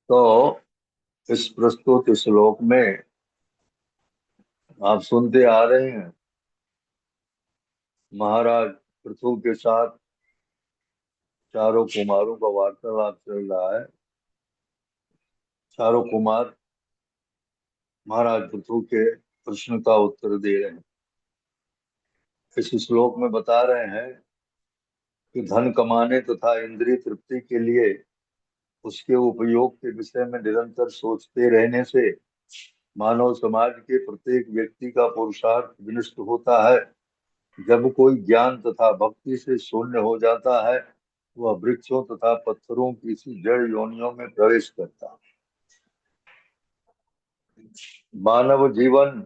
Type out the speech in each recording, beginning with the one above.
तो इस प्रस्तुत श्लोक में आप सुनते आ रहे हैं, महाराज पृथु के साथ चारों कुमारों का वार्तालाप चल रहा है। चारों कुमार महाराज पृथु के प्रश्न का उत्तर दे रहे हैं। इस श्लोक में बता रहे हैं कि धन कमाने तथा इंद्रिय तृप्ति के लिए उसके उपयोग के विषय में निरंतर सोचते रहने से मानव समाज के प्रत्येक व्यक्ति का पुरुषार्थ विनष्ट होता है। जब कोई ज्ञान तथा भक्ति से शून्य हो जाता है, वह वृक्षों तथा पत्थरों की सी जड़ योनियों में प्रवेश करता है। मानव जीवन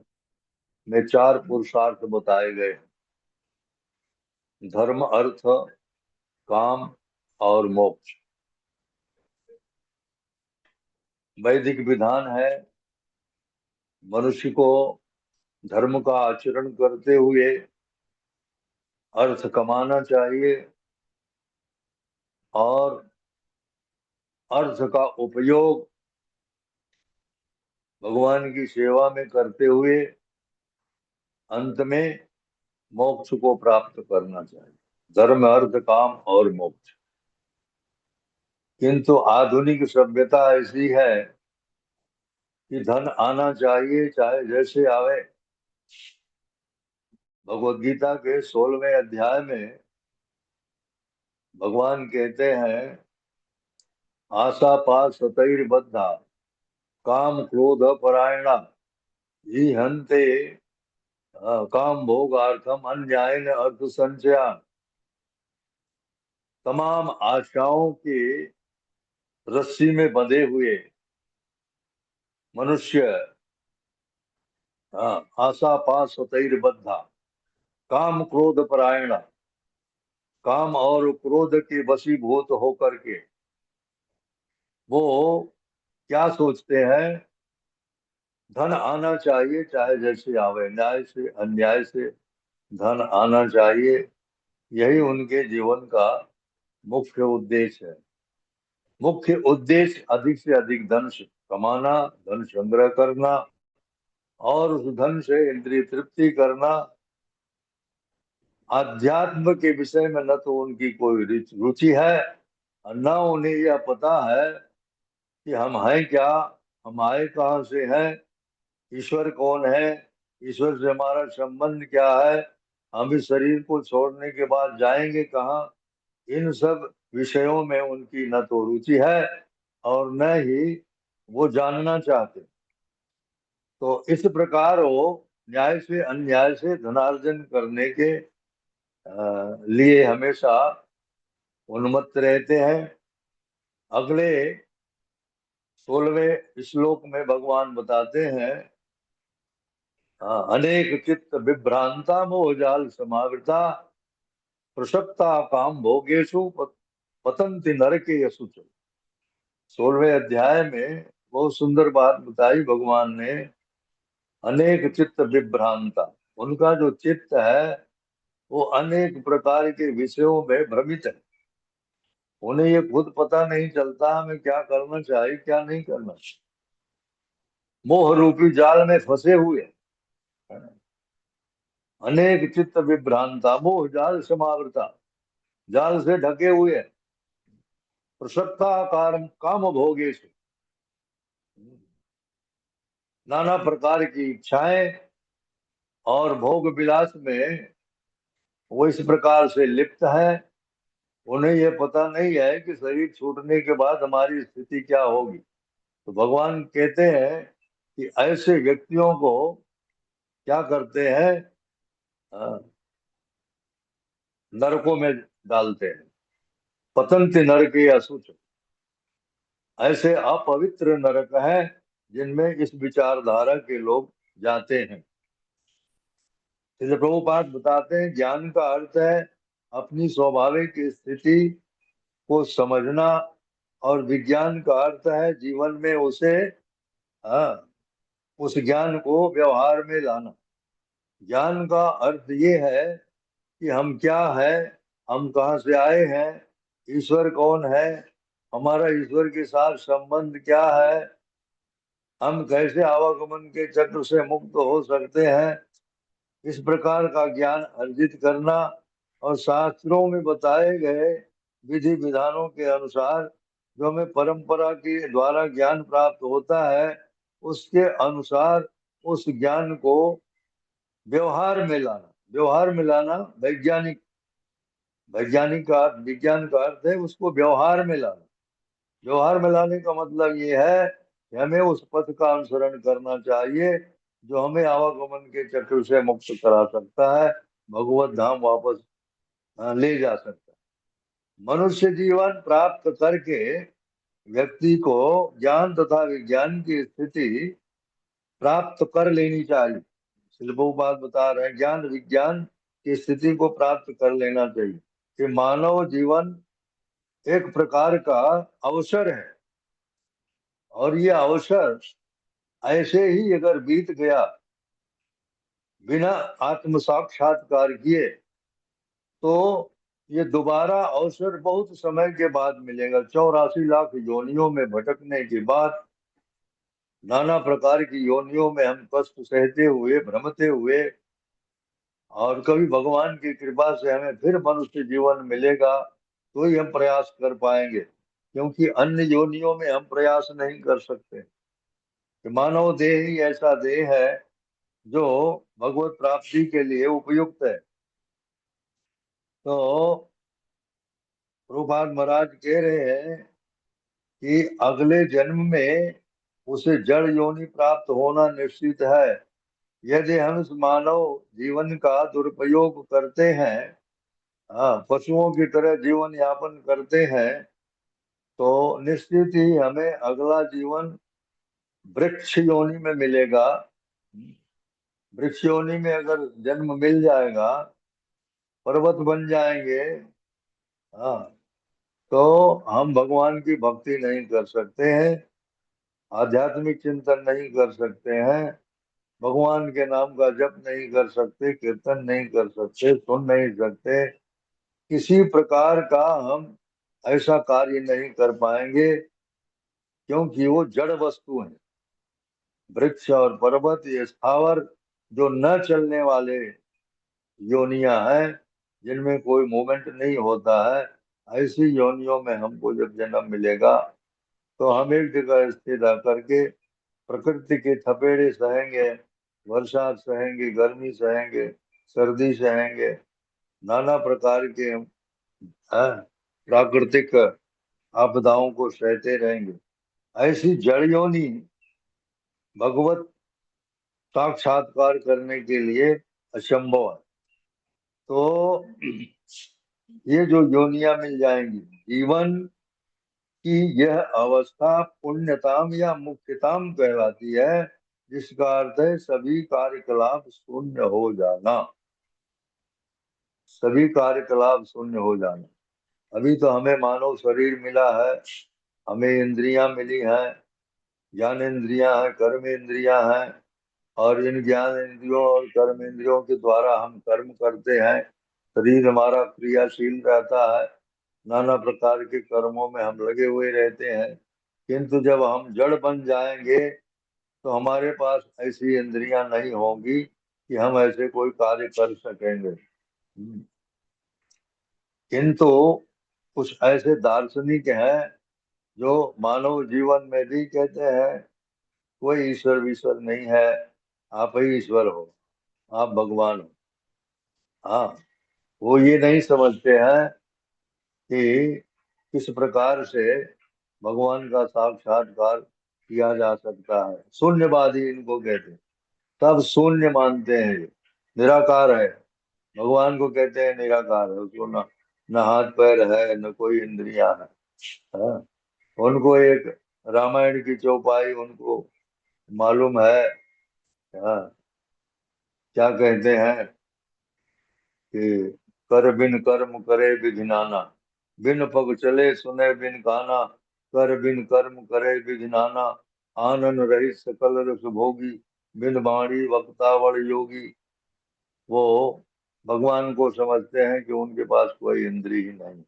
में चार पुरुषार्थ बताए गए: धर्म, अर्थ, काम और मोक्ष। वैदिक विधान है, मनुष्य को धर्म का आचरण करते हुए अर्थ कमाना चाहिए और अर्थ का उपयोग भगवान की सेवा में करते हुए अंत में मोक्ष को प्राप्त करना चाहिए। धर्म, अर्थ, काम और मोक्ष। किंतु आधुनिक सभ्यता ऐसी है कि धन आना चाहिए चाहे जैसे आवे। भगवद गीता के 16वें अध्याय में भगवान कहते हैं, आशा पास सतैर्बद्धा काम क्रोध परायणा ही हन्ते काम भोगार्थम अन्यायन अर्थ संचयान। तमाम आशाओं के रस्सी में बंधे हुए मनुष्य, आशा पास सतैर्बद्धा काम क्रोध परायण, काम और क्रोध के वशीभूत होकर के वो क्या सोचते हैं, धन आना चाहिए चाहे जैसे आवे, न्याय से अन्याय से धन आना चाहिए। यही उनके जीवन का मुख्य उद्देश्य है। मुख्य उद्देश्य अधिक से अधिक धन कमाना, धन संग्रह करना और उस धन से इंद्रिय तृप्ति करना। आध्यात्म के विषय में न तो उनकी कोई रुचि है और न उन्हें यह पता है कि हम हैं क्या, हम आए कहाँ से हैं, ईश्वर कौन है, ईश्वर से हमारा संबंध क्या है, हम इस शरीर को छोड़ने के बाद जाएंगे कहाँ। इन सब विषयों में उनकी न तो रुचि है और न ही वो जानना चाहते। तो इस प्रकार वो न्याय से अन्याय से धनार्जन करने के लिए हमेशा उन्मत्त रहते हैं। अगले 16वें श्लोक में भगवान बताते हैं, अनेक चित्त विभ्रांता मोहजाल समावृता प्रसक्ता काम भोगेशु पतंति नरके असुच। 16वें अध्याय में बहुत सुंदर बात बताई भगवान ने। अनेक चित्त विभ्रांता, उनका जो चित्त है वो अनेक प्रकार के विषयों में भ्रमित है। उन्हें ये खुद पता नहीं चलता हमें क्या करना चाहिए क्या नहीं करना चाहिए। मोह रूपी जाल में फंसे हुए हैं। अनेक चित्त विभ्रांता मोह जाल समावृता, जाल से ढके हुए हैं। प्रसक्ता काम भोगेश, नाना प्रकार की इच्छाएं और भोग विलास में वो इस प्रकार से लिप्त है। उन्हें यह पता नहीं है कि शरीर छूटने के बाद हमारी स्थिति क्या होगी। तो भगवान कहते हैं कि ऐसे व्यक्तियों को क्या करते हैं, नरकों में डालते हैं। पतंति नरके असुच, ऐसे अपवित्र नरक है जिनमें इस विचारधारा के लोग जाते हैं। इसलिए प्रभुपाद बताते हैं, ज्ञान का अर्थ है अपनी स्वाभाविक स्थिति को समझना और विज्ञान का अर्थ है जीवन में उसे, उस ज्ञान को व्यवहार में लाना। ज्ञान का अर्थ ये है कि हम क्या है, हम कहाँ से आए हैं, ईश्वर कौन है, हमारा ईश्वर के साथ संबंध क्या है, हम कैसे आवागमन के चक्र से मुक्त हो सकते हैं, इस प्रकार का ज्ञान अर्जित करना और शास्त्रों में बताए गए विधि विधानों के अनुसार जो हमें परंपरा के द्वारा ज्ञान प्राप्त होता है, उसके अनुसार उस ज्ञान को व्यवहार में लाना। व्यवहार में लाना वैज्ञानिक, वैज्ञानिक का विज्ञान का अर्थ है उसको व्यवहार में लाना। व्यवहार में लाने का मतलब ये है कि हमें उस पथ का अनुसरण करना चाहिए जो हमें आवागमन के चक्र से मुक्त करा सकता है, भगवत धाम वापस ले जा सकता है। मनुष्य जीवन प्राप्त करके व्यक्ति को ज्ञान तथा विज्ञान की स्थिति प्राप्त कर लेनी चाहिए। शिल प्रभुपाद बता रहे हैं ज्ञान विज्ञान की स्थिति को प्राप्त कर लेना चाहिए कि मानव जीवन एक प्रकार का अवसर है, और ये अवसर ऐसे ही अगर बीत गया बिना आत्म साक्षात्कार किए, तो ये दोबारा अवसर बहुत समय के बाद मिलेगा। 84 लाख योनियों में भटकने के बाद, नाना प्रकार की योनियों में हम कष्ट सहते हुए भ्रमते हुए, और कभी भगवान की कृपा से हमें फिर मनुष्य जीवन मिलेगा तो ही हम प्रयास कर पाएंगे, क्योंकि अन्य योनियों में हम प्रयास नहीं कर सकते। कि मानव देह ही ऐसा देह है जो भगवत प्राप्ति के लिए उपयुक्त है। तो प्रभुपाद महाराज कह रहे हैं कि अगले जन्म में उसे जड़ योनि प्राप्त होना निश्चित है। यदि हम इस मानव जीवन का दुरुपयोग करते हैं, हाँ, पशुओं की तरह जीवन यापन करते हैं, तो निश्चित ही हमें अगला जीवन वृक्ष योनि में मिलेगा। वृक्ष योनि में अगर जन्म मिल जाएगा, पर्वत बन जाएंगे, हाँ, तो हम भगवान की भक्ति नहीं कर सकते हैं, आध्यात्मिक चिंतन नहीं कर सकते हैं, भगवान के नाम का जप नहीं कर सकते, कीर्तन नहीं कर सकते, सुन नहीं सकते, किसी प्रकार का हम ऐसा कार्य नहीं कर पाएंगे, क्योंकि वो जड़ वस्तु है। वृक्ष और पर्वत ये स्थावर जो न चलने वाले योनियां हैं, जिनमें कोई मूवमेंट नहीं होता है, ऐसी योनियों में हमको जब जन्म मिलेगा तो हम एक जगह स्थिर रह करके प्रकृति के थपेड़े सहेंगे, बरसात सहेंगे, गर्मी सहेंगे, सर्दी सहेंगे, नाना प्रकार के प्राकृतिक आपदाओं को सहते रहेंगे। ऐसी जड़ योनि भगवत साक्षात्कार करने के लिए असंभव है। तो ये जो योनियां मिल जाएंगी, जीवन की यह अवस्था पुण्यताम या मुक्तिताम कहलाती है, जिसका अर्थ है सभी कार्यकलाप शून्य हो जाना। सभी कार्यकलाप शून्य हो जाना। अभी तो हमें मानव शरीर मिला है, हमें इंद्रियां मिली हैं, ज्ञान इंद्रियां हैं, कर्म इंद्रियां हैं, और इन ज्ञान इंद्रियों और कर्म इंद्रियों के द्वारा हम कर्म करते हैं। शरीर हमारा क्रियाशील रहता है, नाना प्रकार के कर्मों में हम लगे हुए रहते हैं। किंतु जब हम जड़ बन जाएंगे तो हमारे पास ऐसी इंद्रियां नहीं होंगी कि हम ऐसे कोई कार्य कर सकेंगे। किंतु कुछ ऐसे दार्शनिक हैं जो मानव जीवन में भी कहते हैं कोई ईश्वर विश्वर नहीं है, आप ही ईश्वर हो, आप भगवान हो। हाँ, वो ये नहीं समझते हैं कि किस प्रकार से भगवान का साक्षात्कार किया जा सकता है। शून्यवादी इनको कहते हैं, सब शून्य मानते हैं, ये निराकार है। भगवान को कहते हैं निराकार है, उसको न न हाथ पैर है, न कोई इंद्रियां है। हाँ? उनको एक रामायण की चौपाई उनको मालूम है। हाँ, क्या कहते हैं कि कर बिन कर्म करे विधिनाना, बिन पग चले सुने बिन काना, कर बिन कर्म करे विधिनाना, आनन रहित सकल रस भोगी, बिन वाणी वक्ता वण योगी। वो भगवान को समझते हैं कि उनके पास कोई इंद्री ही नहीं,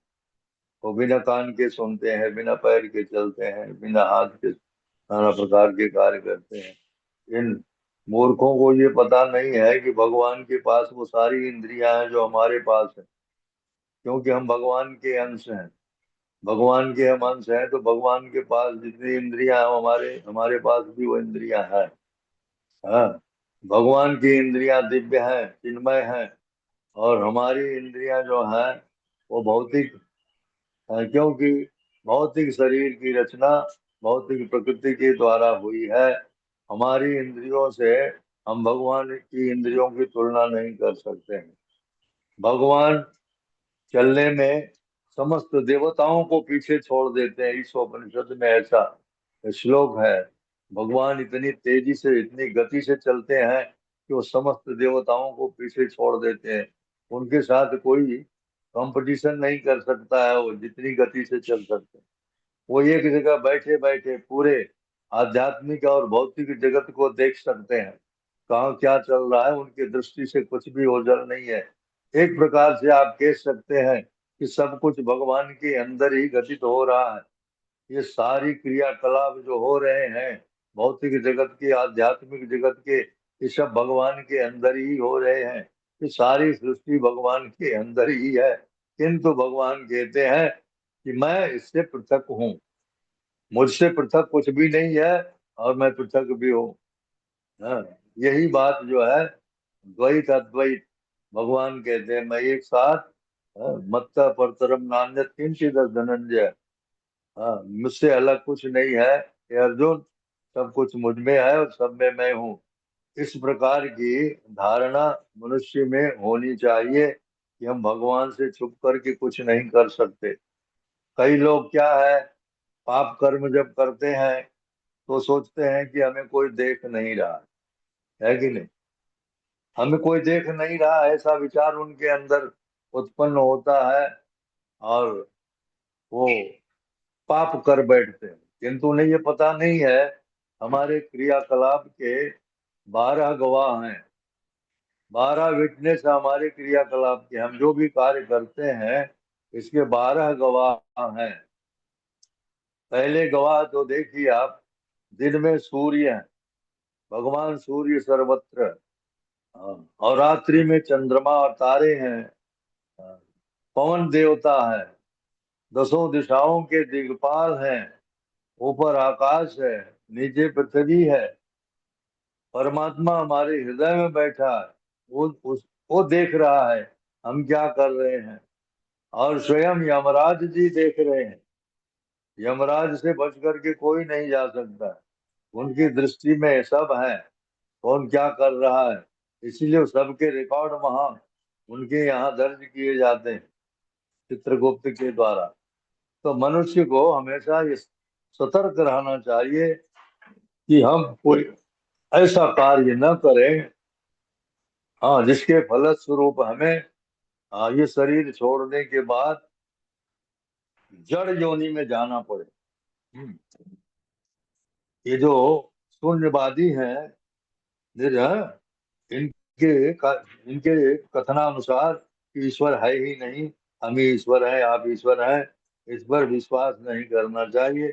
वो बिना कान के सुनते हैं, बिना पैर के चलते हैं, बिना हाथ के नाना प्रकार के कार्य करते हैं। इन मूर्खों को ये पता नहीं है कि भगवान के पास वो सारी इंद्रियां हैं जो हमारे पास है, क्योंकि हम भगवान के अंश हैं। भगवान के हम अंश हैं, तो भगवान के पास जितनी इंद्रियां हैं, हमारे हमारे पास भी वो इंद्रियां हैं। हाँ, भगवान की इंद्रियां दिव्य हैं, चिन्मय हैं, और हमारी इंद्रियां जो हैं वो भौतिक हैं, क्योंकि भौतिक शरीर की रचना भौतिक प्रकृति के द्वारा हुई है। हमारी इंद्रियों से हम भगवान की इंद्रियों की तुलना नहीं कर सकते हैं। भगवान चलने में समस्त देवताओं को पीछे छोड़ देते हैं। इस उपनिषद में ऐसा श्लोक है। भगवान इतनी तेजी से, इतनी गति से चलते हैं कि वो समस्त देवताओं को पीछे छोड़ देते हैं। उनके साथ कोई कंपटीशन नहीं कर सकता है, वो जितनी गति से चल सकते हैं। वो एक जगह बैठे बैठे पूरे आध्यात्मिक और भौतिक जगत को देख सकते हैं। कहाँ क्या चल रहा है उनकी दृष्टि से कुछ भी ओझल नहीं है। एक प्रकार से आप कह सकते हैं कि सब कुछ भगवान के अंदर ही घटित हो रहा है। ये सारी क्रियाकलाप जो हो रहे हैं भौतिक जगत के, आध्यात्मिक जगत के, ये सब भगवान के अंदर ही हो रहे हैं। ये सारी सृष्टि भगवान के अंदर ही है, किंतु भगवान कहते हैं कि मैं इससे पृथक हूँ, मुझसे पृथक कुछ भी नहीं है, और मैं पृथक भी हूँ। हाँ, यही बात जो है द्वैत अद्वैत। भगवान कहते हैं मैं एक साथ, मत्ता परतरम नान्यत् किंचित् धनंजय। हाँ, मुझसे अलग कुछ नहीं है हे अर्जुन, सब कुछ मुझ में है और सब में मैं हूँ। इस प्रकार की धारणा मनुष्य में होनी चाहिए कि हम भगवान से छुप करके कुछ नहीं कर सकते। कई लोग क्या है, पाप कर्म जब करते हैं तो सोचते हैं कि हमें कोई देख नहीं रहा है कि नहीं, हमें कोई देख नहीं रहा, ऐसा विचार उनके अंदर उत्पन्न होता है, और वो पाप कर बैठते हैं। किंतु उन्हें ये पता नहीं है हमारे क्रियाकलाप के 12 गवाह हैं, 12 विटनेस हमारे क्रियाकलाप के। हम जो भी कार्य करते हैं इसके 12 गवाह हैं। पहले गवाह तो देखिए आप, दिन में सूर्य है, भगवान सूर्य सर्वत्र। हाँ, और रात्रि में चंद्रमा और तारे हैं। हाँ, पवन देवता है, दसों दिशाओं के दिक्पाल हैं, ऊपर आकाश है, नीचे पृथ्वी है, परमात्मा हमारे हृदय में बैठा है। वो देख रहा है हम क्या कर रहे हैं, और स्वयं यमराज जी देख रहे हैं। यमराज से बच करके कोई नहीं जा सकता, उनकी दृष्टि में सब है, कौन क्या कर रहा है। इसीलिए सबके रिकॉर्ड वहां उनके यहाँ दर्ज किए जाते हैं चित्रगुप्त के द्वारा। तो मनुष्य को हमेशा ये सतर्क रहना चाहिए कि हम कोई ऐसा कार्य न करें, हाँ, जिसके फलस्वरूप हमें, हाँ, ये शरीर छोड़ने के बाद जड़ योनि में जाना पड़े। हम्म, ये जो शून्यवादी हैं, इनके कथनानुसार कि ईश्वर है ही नहीं, हम ही ईश्वर हैं, आप ईश्वर हैं, इस पर विश्वास नहीं करना चाहिए।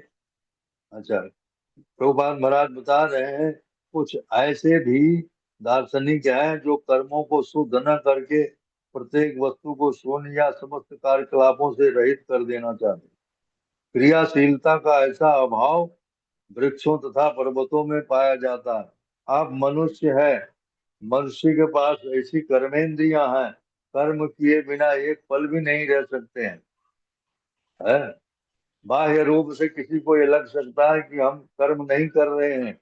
अच्छा, प्रभुपाद महाराज बता रहे हैं कुछ ऐसे भी दार्शनिक हैं जो कर्मों को शुद्ध न करके प्रत्येक वस्तु को शून्य या समस्त कार्यकलापों से रहित कर देना चाहते हैं। क्रियाशीलता का ऐसा अभाव वृक्षों तथा पर्वतों में पाया जाता है। आप मनुष्य है, मनुष्य के पास ऐसी कर्मेंद्रियां हैं, कर्म किए बिना एक पल भी नहीं रह सकते हैं। है? बाह्य रूप से किसी को ये लग सकता है कि हम कर्म नहीं कर रहे हैं,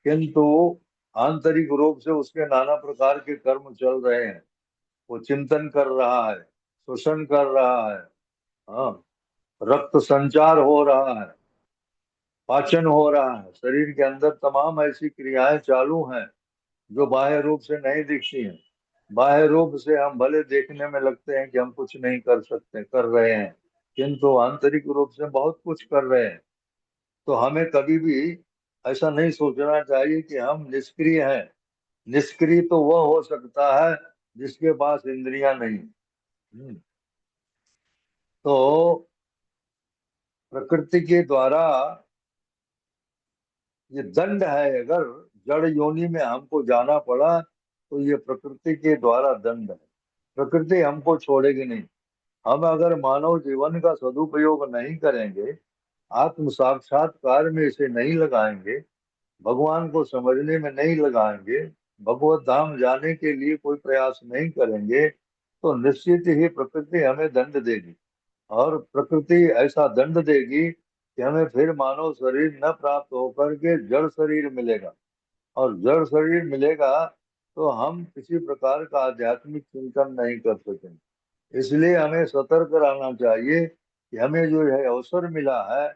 किंतु आंतरिक रूप से उसके नाना प्रकार के कर्म चल रहे हैं। वो चिंतन कर रहा है, श्वसन कर रहा है, हाँ, रक्त संचार हो रहा है, पाचन हो रहा है, शरीर के अंदर तमाम ऐसी क्रियाएं चालू हैं जो बाह्य रूप से नहीं दिखती हैं। बाह्य रूप से हम भले देखने में लगते हैं कि हम कुछ नहीं कर सकते, कर रहे हैं, किंतु आंतरिक रूप से बहुत कुछ कर रहे हैं। तो हमें कभी भी ऐसा नहीं सोचना चाहिए कि हम निष्क्रिय हैं। निष्क्रिय तो वह हो सकता है जिसके पास इंद्रियां नहीं। हम्म, तो प्रकृति के द्वारा ये दंड है। अगर जड़ योनि में हमको जाना पड़ा तो ये प्रकृति के द्वारा दंड है। प्रकृति हमको छोड़ेगी नहीं। हम अगर मानव जीवन का सदुपयोग नहीं करेंगे, आत्म साक्षात्कार में इसे नहीं लगाएंगे, भगवान को समझने में नहीं लगाएंगे, भगवत धाम जाने के लिए कोई प्रयास नहीं करेंगे, तो निश्चित ही प्रकृति हमें दंड देगी। और प्रकृति ऐसा दंड देगी कि हमें फिर मानव शरीर न प्राप्त होकर के जड़ शरीर मिलेगा। और जड़ शरीर मिलेगा तो हम किसी प्रकार का आध्यात्मिक चिंतन नहीं कर सकेंगे। इसलिए हमें सतर्क रहना चाहिए कि हमें जो है अवसर मिला है,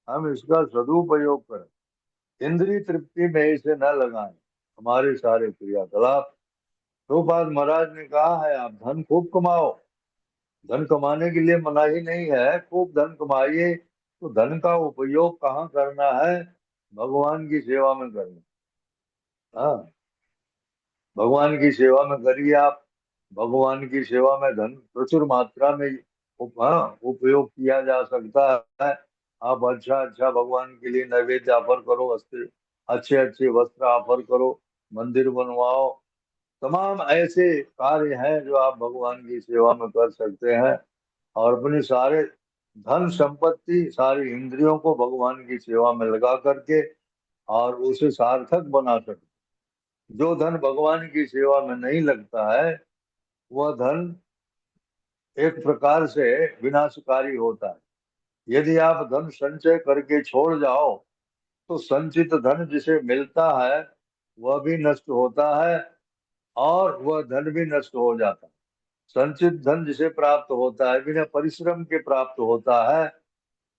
हम इसका सदुपयोग करें, इंद्रिय तृप्ति में इसे न लगाएं। हमारे सारे क्रियाकलाप, प्रभुपाद महाराज ने कहा है, आप धन खूब कमाओ, धन कमाने के लिए मनाही नहीं है, खूब धन कमाइए, तो धन का उपयोग कहाँ करना है? भगवान की सेवा में करना। हाँ, भगवान की सेवा में करिए आप। भगवान की सेवा में धन प्रचुर मात्रा में उपयोग किया जा सकता है। आप अच्छा अच्छा भगवान के लिए नैवेद्य ऑफर करो, वस्त्र अच्छे अच्छे वस्त्र ऑफर करो, मंदिर बनवाओ। तमाम ऐसे कार्य हैं जो आप भगवान की सेवा में कर सकते हैं। और अपनी सारे धन संपत्ति, सारी इंद्रियों को भगवान की सेवा में लगा करके और उसे सार्थक बना सकते। जो धन भगवान की सेवा में नहीं लगता है, वह धन एक प्रकार से विनाशकारी होता है। यदि आप धन संचय करके छोड़ जाओ तो संचित धन जिसे मिलता है वह भी नष्ट होता है और वह धन भी नष्ट हो जाता है। संचित धन जिसे प्राप्त होता है, बिना परिश्रम के प्राप्त होता है,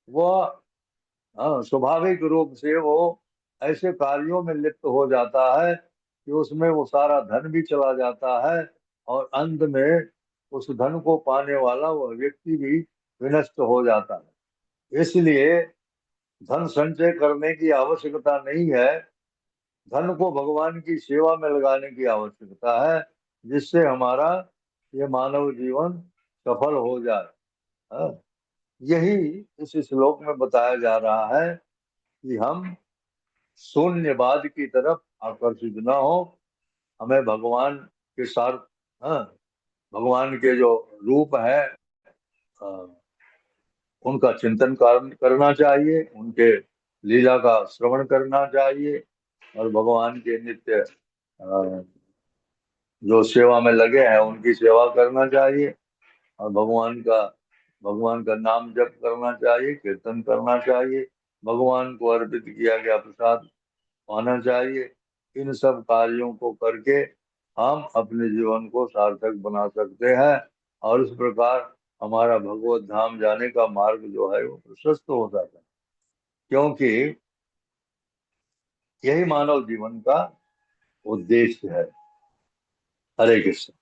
वह स्वाभाविक रूप से वो ऐसे कार्यों में लिप्त हो जाता है कि उसमें वो सारा धन भी चला जाता है और अंत में उस धन को पाने वाला वह व्यक्ति भी विनष्ट हो जाता है। इसलिए धन संचय करने की आवश्यकता नहीं है, धन को भगवान की सेवा में लगाने की आवश्यकता है, जिससे हमारा ये मानव जीवन सफल हो जाए। हाँ, यही इस श्लोक में बताया जा रहा है कि हम शून्यवाद की तरफ आकर्षित न हो। हमें भगवान के साथ, हाँ, भगवान के जो रूप है उनका चिंतन करना चाहिए, उनके लीला का श्रवण करना चाहिए और भगवान के नित्य जो सेवा में लगे हैं उनकी सेवा करना चाहिए। और भगवान का नाम जप करना चाहिए, कीर्तन करना चाहिए, भगवान को अर्पित किया गया प्रसाद पाना चाहिए। इन सब कार्यों को करके हम अपने जीवन को सार्थक बना सकते हैं और इस प्रकार हमारा भगवत धाम जाने का मार्ग जो है वो प्रशस्त हो जाता है। क्योंकि यही मानव जीवन का उद्देश्य है। हरे कृष्ण।